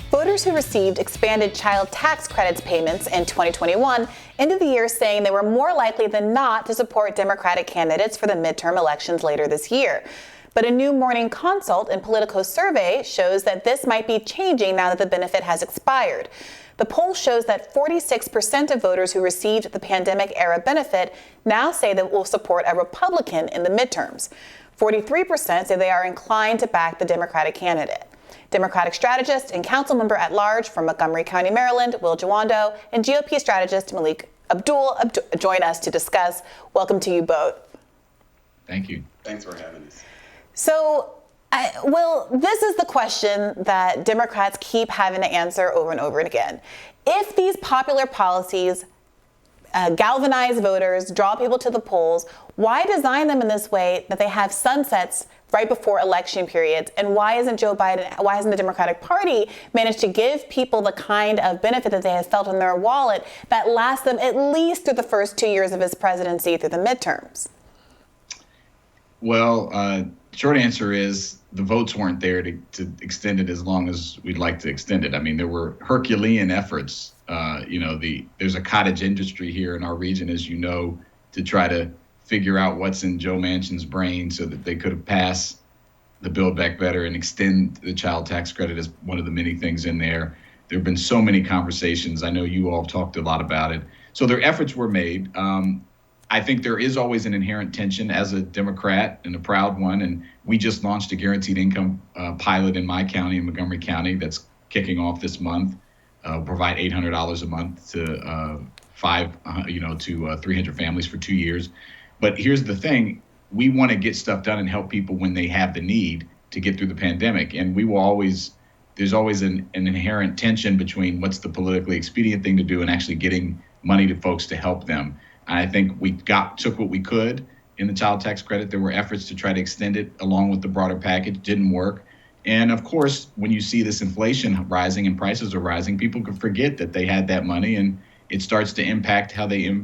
Voters who received expanded child tax credits payments in 2021 ended the year saying they were more likely than not to support Democratic candidates for the midterm elections later this year. But a new Morning Consult and Politico survey shows that this might be changing now that the benefit has expired. The poll shows that 46% of voters who received the pandemic-era benefit now say they will support a Republican in the midterms. 43% say they are inclined to back the Democratic candidate. Democratic strategist and council member at large from Montgomery County, Maryland, Will Jawando, and GOP strategist Melik Abdul join us to discuss. Welcome to you both. Thank you. Thanks for having us. So, Will, this is the question that Democrats keep having to answer over and over and again. If these popular policies galvanize voters, draw people to the polls, why design them in this way that they have sunsets right before election periods? And why hasn't the Democratic Party managed to give people the kind of benefit that they have felt in their wallet that lasts them at least through the first 2 years of his presidency through the midterms? Well, short answer is the votes weren't there to extend it as long as we'd like to extend it. I mean, there were Herculean efforts. There's a cottage industry here in our region, as you know, to try to figure out what's in Joe Manchin's brain so that they could have passed the Build Back Better and extend the child tax credit as one of the many things in there. There have been so many conversations. I know you all have talked a lot about it. So their efforts were made. I think there is always an inherent tension as a Democrat and a proud one. And we just launched a guaranteed income pilot in my county, in Montgomery County, that's kicking off this month. Provide $800 a month to 300 families for 2 years. But here's the thing. We want to get stuff done and help people when they have the need to get through the pandemic. And there's always an inherent tension between what's the politically expedient thing to do and actually getting money to folks to help them. I think we took what we could in the child tax credit. There were efforts to try to extend it along with the broader package. Didn't work. And of course, when you see this inflation rising and prices are rising, people can forget that they had that money, and it starts to impact how they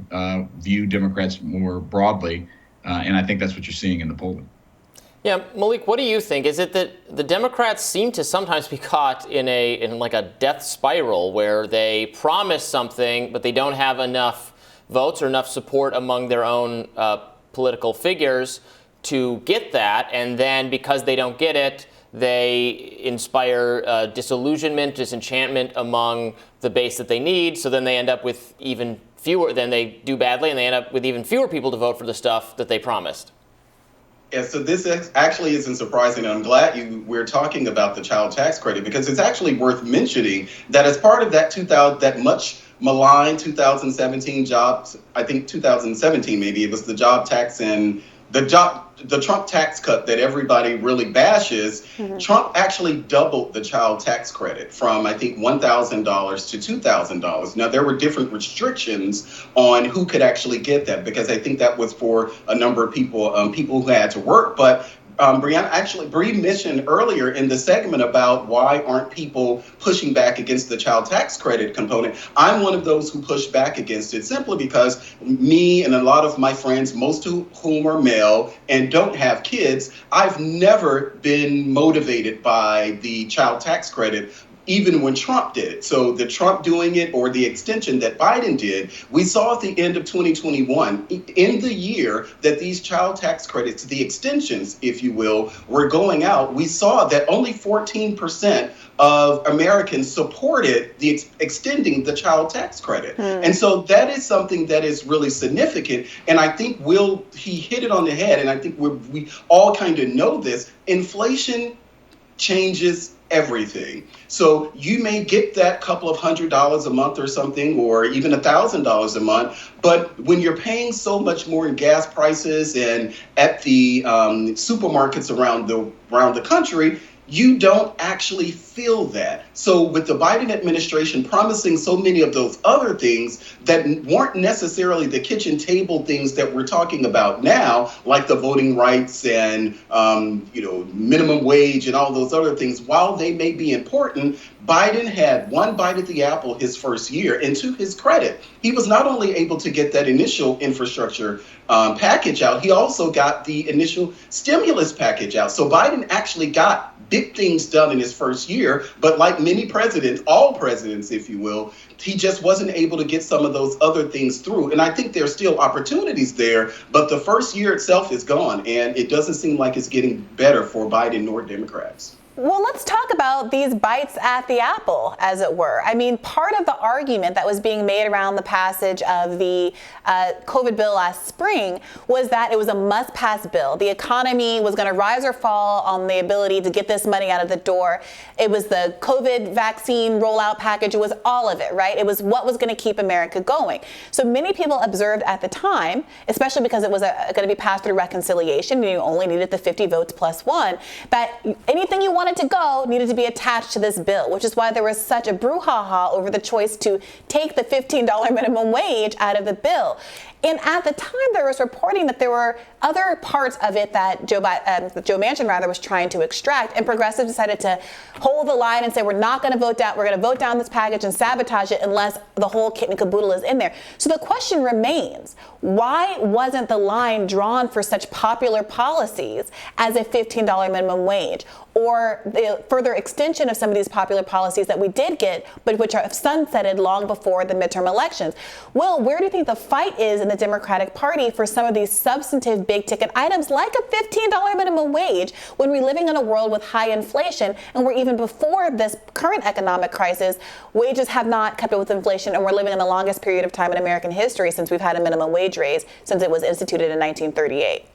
view Democrats more broadly. And I think that's what you're seeing in the polling. Yeah, Malik, what do you think? Is it that the Democrats seem to sometimes be caught in like a death spiral where they promise something, but they don't have enough votes or enough support among their own political figures to get that, and then because they don't get it, they inspire disillusionment, disenchantment among the base that they need, so then they end up with even fewer, then they do badly, and they end up with even fewer people to vote for the stuff that they promised. Yeah, so this actually isn't surprising. I'm glad we're talking about the child tax credit, because it's actually worth mentioning that as part of that much maligned 2017 jobs, I think 2017 maybe, it was the job tax and the Trump tax cut that everybody really bashes. Mm-hmm. Trump actually doubled the child tax credit from, I think, $1,000 to $2,000. Now, there were different restrictions on who could actually get that, because I think that was for a number of people who had to work. But Bree mentioned earlier in the segment about why aren't people pushing back against the child tax credit component. I'm one of those who push back against it simply because me and a lot of my friends, most of whom are male and don't have kids, I've never been motivated by the child tax credit, even when Trump did it. So the Trump doing it or the extension that Biden did, we saw at the end of 2021, in the year that these child tax credits, the extensions, if you will, were going out, we saw that only 14% of Americans supported the extending the child tax credit. And so that is something that is really significant. And I think he hit it on the head. And I think we all kind of know this. Inflation changes everything. So you may get that couple of $100 a month or something, or even $1,000 a month. But when you're paying so much more in gas prices and at the supermarkets around the country, you don't actually feel that. So with the Biden administration promising so many of those other things that weren't necessarily the kitchen table things that we're talking about now, like the voting rights and minimum wage and all those other things, while they may be important, Biden had one bite at the apple his first year. And to his credit, he was not only able to get that initial infrastructure package out, he also got the initial stimulus package out. So Biden actually got get things done in his first year. But like many presidents, all presidents, if you will, he just wasn't able to get some of those other things through. And I think there's still opportunities there, but the first year itself is gone, and it doesn't seem like it's getting better for Biden nor Democrats. Well, let's talk about these bites at the apple, as it were. I mean, part of the argument that was being made around the passage of the COVID bill last spring was that it was a must-pass bill. The economy was going to rise or fall on the ability to get this money out of the door. It was the COVID vaccine rollout package. It was all of it, right? It was what was going to keep America going. So many people observed at the time, especially because it was going to be passed through reconciliation, and you only needed the 50 votes plus one, that anything you wanted to go needed to be attached to this bill, which is why there was such a brouhaha over the choice to take the $15 minimum wage out of the bill. And at the time, there was reporting that there were other parts of it that Joe Manchin was trying to extract, and progressives decided to hold the line and say, we're not going to vote down, we're going to vote down this package and sabotage it unless the whole kit and caboodle is in there. So the question remains, why wasn't the line drawn for such popular policies as a $15 minimum wage, or the further extension of some of these popular policies that we did get, but which are sunsetted long before the midterm elections? Will, where do you think the fight is in the Democratic Party for some of these substantive big ticket items like a $15 minimum wage when we're living in a world with high inflation, and we're even before this current economic crisis, wages have not kept up with inflation, and we're living in the longest period of time in American history since we've had a minimum wage raise since it was instituted in 1938?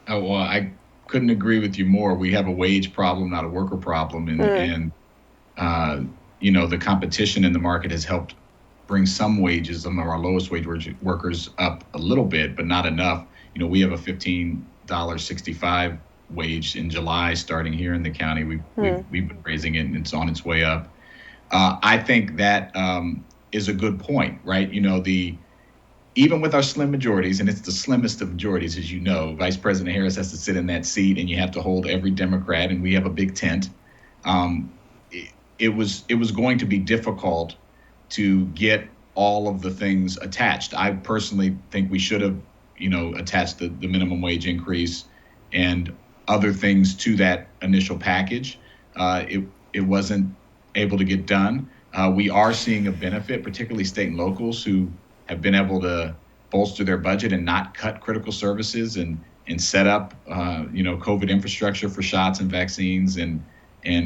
Oh, well, I couldn't agree with you more. We have a wage problem, not a worker problem. And the competition in the market has helped bring some wages, some of our lowest wage workers up a little bit, but not enough. We have a $15.65 wage in July starting here in the county. We've been raising it, and it's on its way up. I think that is a good point, right? Even with our slim majorities, and it's the slimmest of majorities, as you know, Vice President Harris has to sit in that seat, and you have to hold every Democrat, and we have a big tent. It was going to be difficult to get all of the things attached. I personally think we should have, attached the minimum wage increase and other things to that initial package. It wasn't able to get done. We are seeing a benefit, particularly state and locals who have been able to bolster their budget and not cut critical services and set up, COVID infrastructure for shots and vaccines and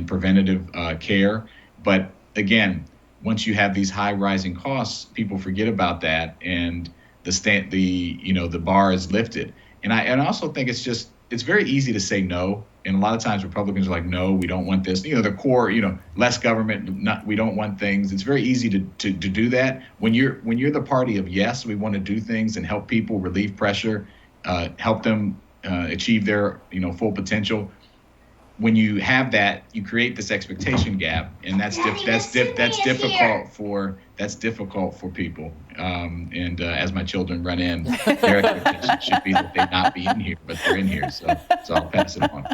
preventative care. But again, once you have these high rising costs, people forget about that, and the bar is lifted. And I also think it's very easy to say no. And a lot of times Republicans are like, no, we don't want this. The core, less government, we don't want things. It's very easy to do that. When you're the party of yes, we want to do things and help people relieve pressure, help them achieve their full potential. When you have that, you create this expectation gap, and that's difficult for people. As my children run in, their expectation should be that they not be in here, but they're in here. So I'll pass it on.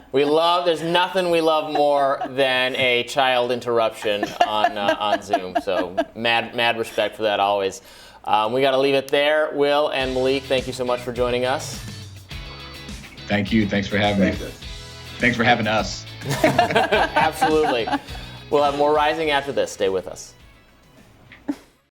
There's nothing we love more than a child interruption on Zoom. So mad respect for that always. We got to leave it there. Will and Melik, thank you so much for joining us. Thank you. Thanks for having me. Thanks for having us. Absolutely. We'll have more Rising after this. Stay with us.